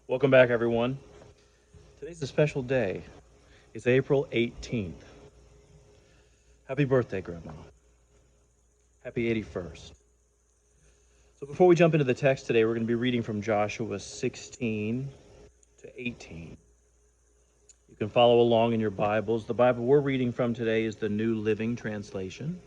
Welcome back, everyone. Today's a special day. It's April 18th. Happy birthday, Grandma. Happy 81st. So before we jump into the text today, we're going to be reading from Joshua 16 to 18. You can follow along in your Bibles. The Bible we're reading from today is the New Living Translation.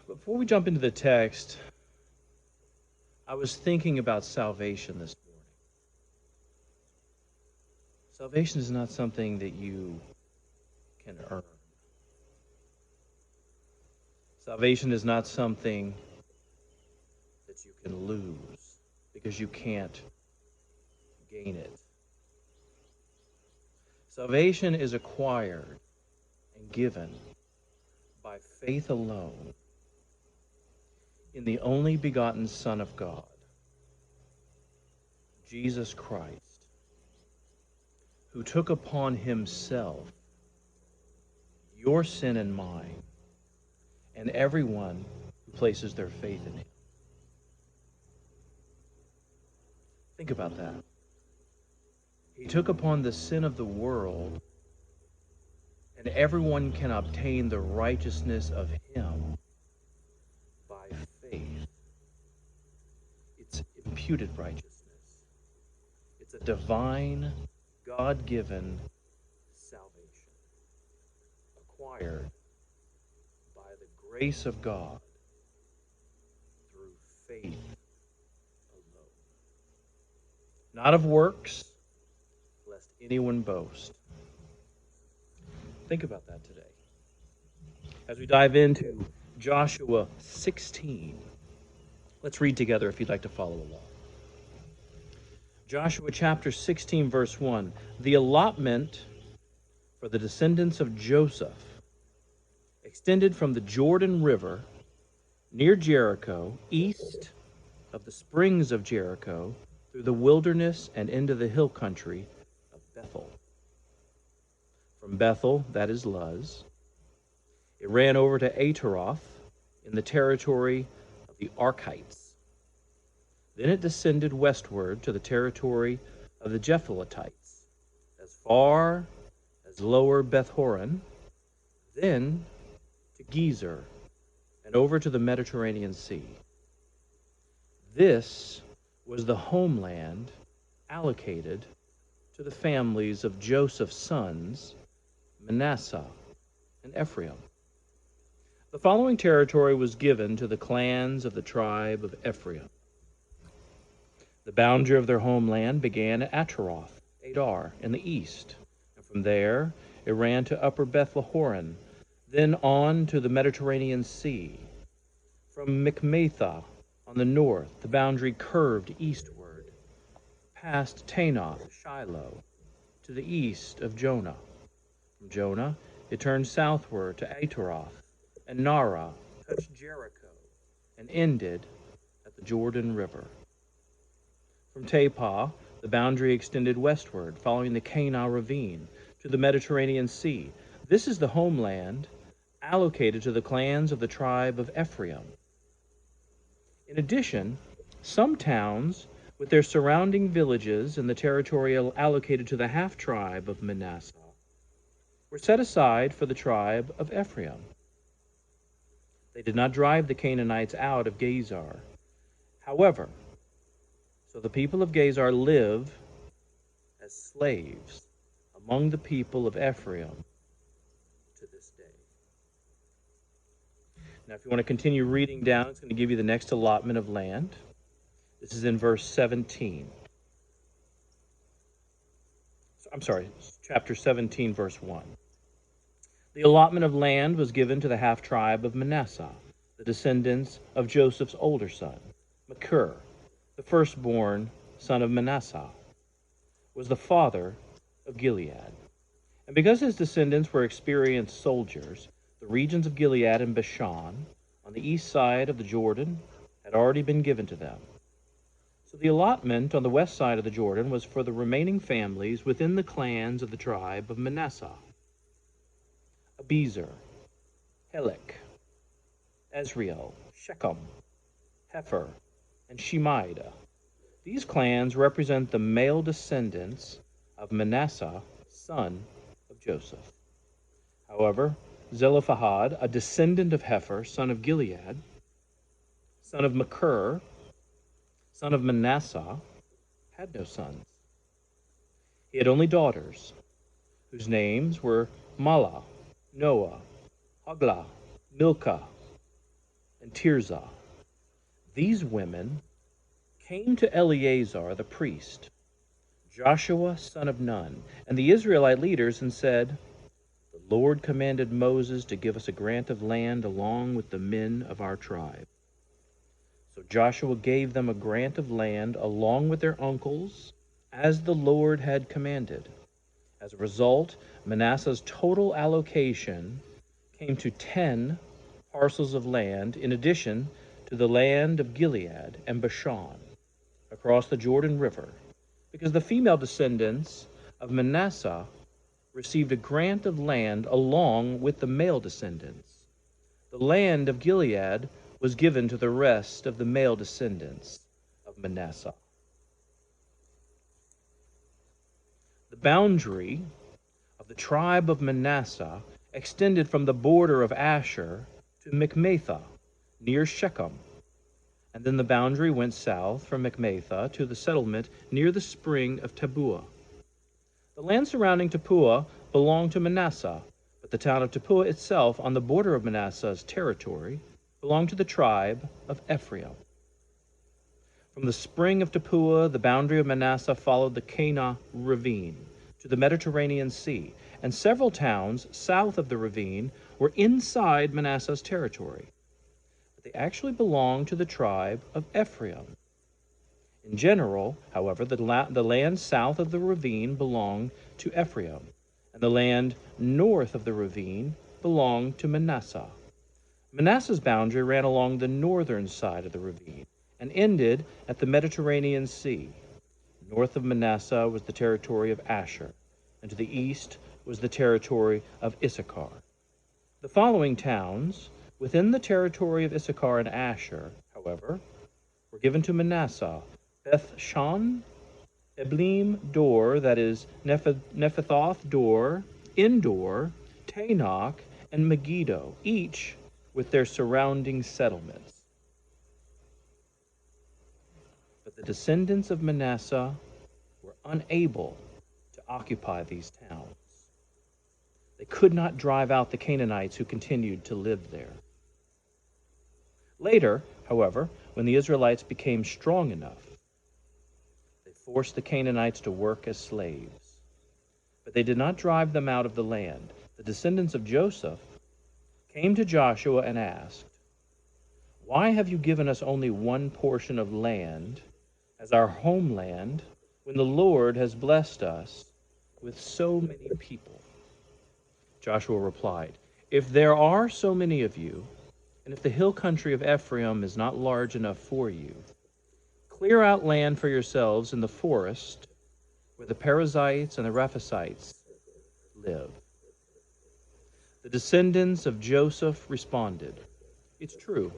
Before we jump into the text, I was thinking about salvation this morning. Salvation is not something that you can earn. Salvation is not something that you can lose because you can't gain it. Salvation is acquired and given by faith alone in the only begotten Son of God, Jesus Christ, who took upon himself your sin and mine, and everyone who places their faith in him. Think about that. He took upon the sin of the world, and everyone can obtain the righteousness of him by faith. It's imputed righteousness. It's a divine, God-given salvation, acquired by the grace of God through faith alone. Not of works, lest anyone boast. Think about that today. As we dive into Joshua 16, let's read together if you'd like to follow along. Joshua chapter 16, verse 1. The allotment for the descendants of Joseph extended from the Jordan River near Jericho, east of the springs of Jericho, through the wilderness and into the hill country of Bethel. From Bethel, that is Luz, it ran over to Ataroth in the territory of the Archites. Then it descended westward to the territory of the Japhletites, as far as lower Beth-horon, then to Gezer, and over to the Mediterranean Sea. This was the homeland allocated to the families of Joseph's sons, Manasseh and Ephraim. The following territory was given to the clans of the tribe of Ephraim. The boundary of their homeland began at Ataroth, Adar, in the east, and from there it ran to upper Beth-horon, then on to the Mediterranean Sea. From Mikmathah on the north, the boundary curved eastward, past Tanoth, Shiloh, to the east of Jonah. From Jonah, it turned southward to Ataroth, and Nara touched Jericho, and ended at the Jordan River. From Tapah, the boundary extended westward, following the Cana ravine, to the Mediterranean Sea. This is the homeland allocated to the clans of the tribe of Ephraim. In addition, some towns with their surrounding villages in the territory allocated to the half-tribe of Manasseh were set aside for the tribe of Ephraim. They did not drive the Canaanites out of Gezer. However, so the people of Gezer live as slaves among the people of Ephraim to this day. Now, if you want to continue reading down, it's going to give you the next allotment of land. This is in verse 17. Chapter 17, verse 1. The allotment of land was given to the half-tribe of Manasseh, the descendants of Joseph's older son. Machir, the firstborn son of Manasseh, was the father of Gilead. And because his descendants were experienced soldiers, the regions of Gilead and Bashan, on the east side of the Jordan, had already been given to them. So the allotment on the west side of the Jordan was for the remaining families within the clans of the tribe of Manasseh: Abizer, Helek, Ezriel, Shechem, Hefer, and Shemida, These clans represent the male descendants of Manasseh, son of Joseph. However, Zelophehad, a descendant of Hepher, son of Gilead, son of Machir, son of Manasseh, had no sons. He had only daughters, whose names were Mahlah, Noah, Hoglah, Milcah, and Tirzah. These women came to Eleazar the priest, Joshua son of Nun, and the Israelite leaders and said, "The Lord commanded Moses to give us a grant of land along with the men of our tribe." So Joshua gave them a grant of land along with their uncles, as the Lord had commanded. As a result, Manasseh's total allocation came to 10 parcels of land, in addition to the land of Gilead and Bashan, across the Jordan River, because the female descendants of Manasseh received a grant of land along with the male descendants. The land of Gilead was given to the rest of the male descendants of Manasseh. The boundary of the tribe of Manasseh extended from the border of Asher to Mikmathah, near Shechem, and then the boundary went south from Mikmathah to the settlement near the spring of Tappuah. The land surrounding Tappuah belonged to Manasseh, but the town of Tappuah itself, on the border of Manasseh's territory, belonged to the tribe of Ephraim. From the spring of Tappuah, the boundary of Manasseh followed the Kanah ravine to the Mediterranean Sea, and several towns south of the ravine were inside Manasseh's territory, but they actually belonged to the tribe of Ephraim. In general, however, the land south of the ravine belonged to Ephraim, and the land north of the ravine belonged to Manasseh. Manasseh's boundary ran along the northern side of the ravine and ended at the Mediterranean Sea. North of Manasseh was the territory of Asher, and to the east was the territory of Issachar. The following towns within the territory of Issachar and Asher, however, were given to Manasseh: Beth-shan, Eblim, Dor, that is, Nephithoth, Dor, Endor, Tanakh, and Megiddo, each with their surrounding settlements. But the descendants of Manasseh were unable to occupy these towns. They could not drive out the Canaanites who continued to live there. Later, however, when the Israelites became strong enough, they forced the Canaanites to work as slaves. But they did not drive them out of the land. The descendants of Joseph came to Joshua and asked, "Why have you given us only one portion of land as our homeland when the Lord has blessed us with so many people?" Joshua replied, "If there are so many of you, and if the hill country of Ephraim is not large enough for you, clear out land for yourselves in the forest where the Perizzites and the Rephaites live." The descendants of Joseph responded, "It's true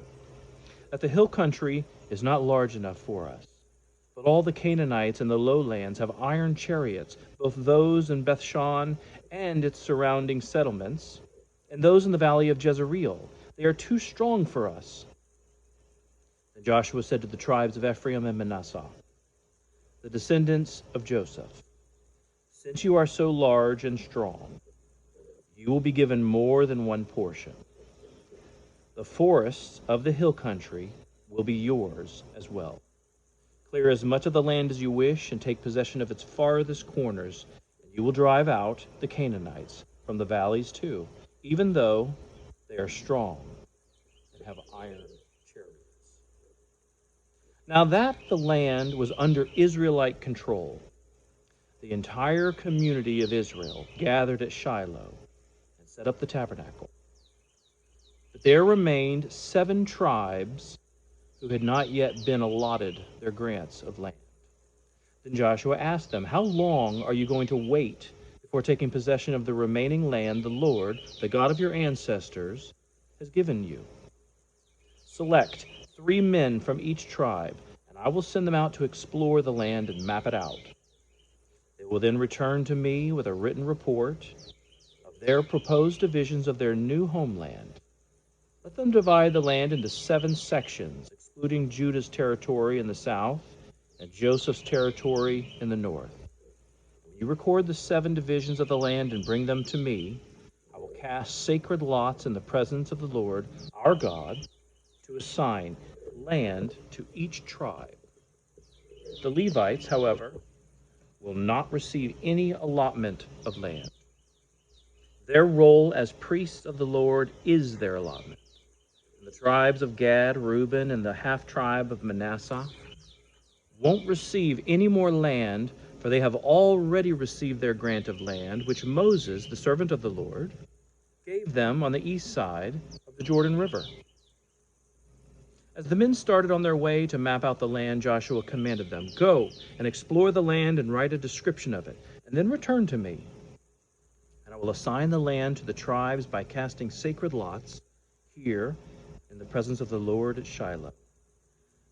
that the hill country is not large enough for us, but all the Canaanites in the lowlands have iron chariots, both those in Bethshan and its surrounding settlements, and those in the valley of Jezreel. They are too strong for us." Then Joshua said to the tribes of Ephraim and Manasseh, the descendants of Joseph, "Since you are so large and strong, you will be given more than one portion. The forests of the hill country will be yours as well. Clear as much of the land as you wish and take possession of its farthest corners, and you will drive out the Canaanites from the valleys too, even though they are strong and have iron chariots." Now that the land was under Israelite control, the entire community of Israel gathered at Shiloh and set up the tabernacle. But there remained 7 tribes who had not yet been allotted their grants of land. Then Joshua asked them, "How long are you going to wait before taking possession of the remaining land the Lord, the God of your ancestors, has given you? Select 3 men from each tribe, and I will send them out to explore the land and map it out. They will then return to me with a written report of their proposed divisions of their new homeland. Let them divide the land into 7 sections, excluding Judah's territory in the south and Joseph's territory in the north. When you record the 7 divisions of the land and bring them to me, I will cast sacred lots in the presence of the Lord, our God, to assign land to each tribe. The Levites, however, will not receive any allotment of land. Their role as priests of the Lord is their allotment. And the tribes of Gad, Reuben, and the half-tribe of Manasseh won't receive any more land, for they have already received their grant of land, which Moses, the servant of the Lord, gave them on the east side of the Jordan River. As the men started on their way to map out the land, Joshua commanded them, "Go and explore the land and write a description of it, and then return to me. And I will assign the land to the tribes by casting sacred lots here in the presence of the Lord at Shiloh."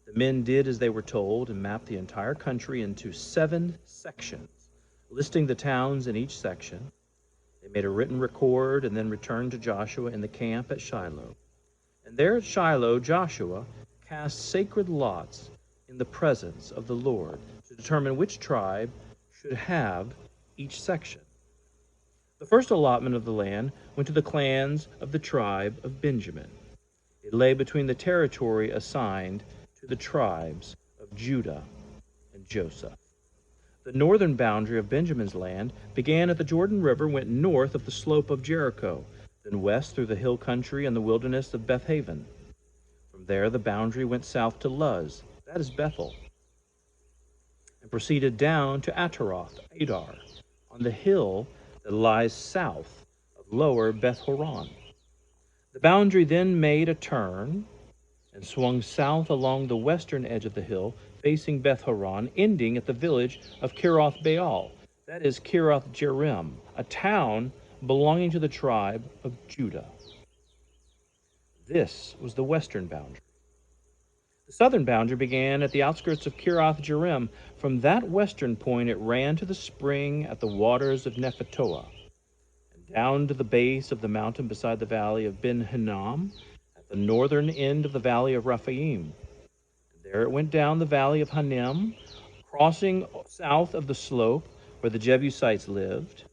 The men did as they were told and mapped the entire country into 7 sections, listing the towns in each section. They made a written record and then returned to Joshua in the camp at Shiloh. And there at Shiloh, Joshua cast sacred lots in the presence of the Lord to determine which tribe should have each section. The first allotment of the land went to the clans of the tribe of Benjamin. It lay between the territory assigned to the tribes of Judah and Joseph. The northern boundary of Benjamin's land began at the Jordan River, went north of the slope of Jericho, then west through the hill country and the wilderness of Bethaven. From there the boundary went south to Luz, that is Bethel, and proceeded down to Ataroth Adar, on the hill that lies south of lower Beth Horon. The boundary then made a turn and swung south along the western edge of the hill, facing Beth Horon, ending at the village of Kirath Baal, that is Kirath Jearim, a town belonging to the tribe of Judah. This was the western boundary. The southern boundary began at the outskirts of Kirath Jearim. From that western point it ran to the spring at the waters of Nephatoah, and down to the base of the mountain beside the valley of Ben Hinnom, at the northern end of the valley of Rephaim. And there it went down the valley of Hanem, crossing south of the slope where the Jebusites lived,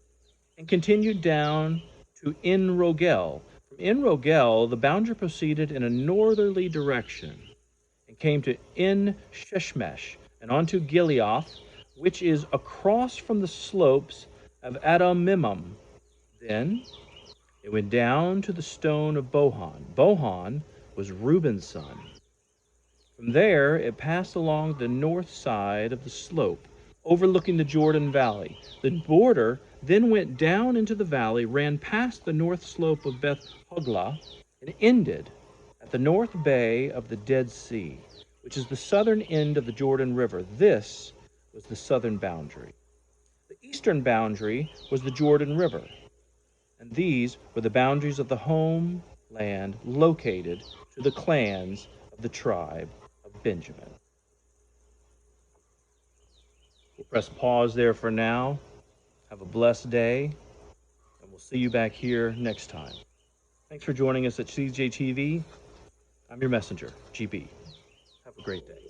and continued down to En Rogel. From En Rogel, the boundary proceeded in a northerly direction and came to En Sheshmesh and on to Gileath, which is across from the slopes of Adamimam. Then it went down to the stone of Bohan. Bohan was Reuben's son. From there it passed along the north side of the slope, overlooking the Jordan Valley. The border then went down into the valley, ran past the north slope of Beth Hoglah, and ended at the north bay of the Dead Sea, which is the southern end of the Jordan River. This was the southern boundary. The eastern boundary was the Jordan River, and these were the boundaries of the homeland located to the clans of the tribe of Benjamin. We'll press pause there for now. Have a blessed day, and we'll see you back here next time. Thanks for joining us at CJTV. I'm your messenger, GB. Have a great day.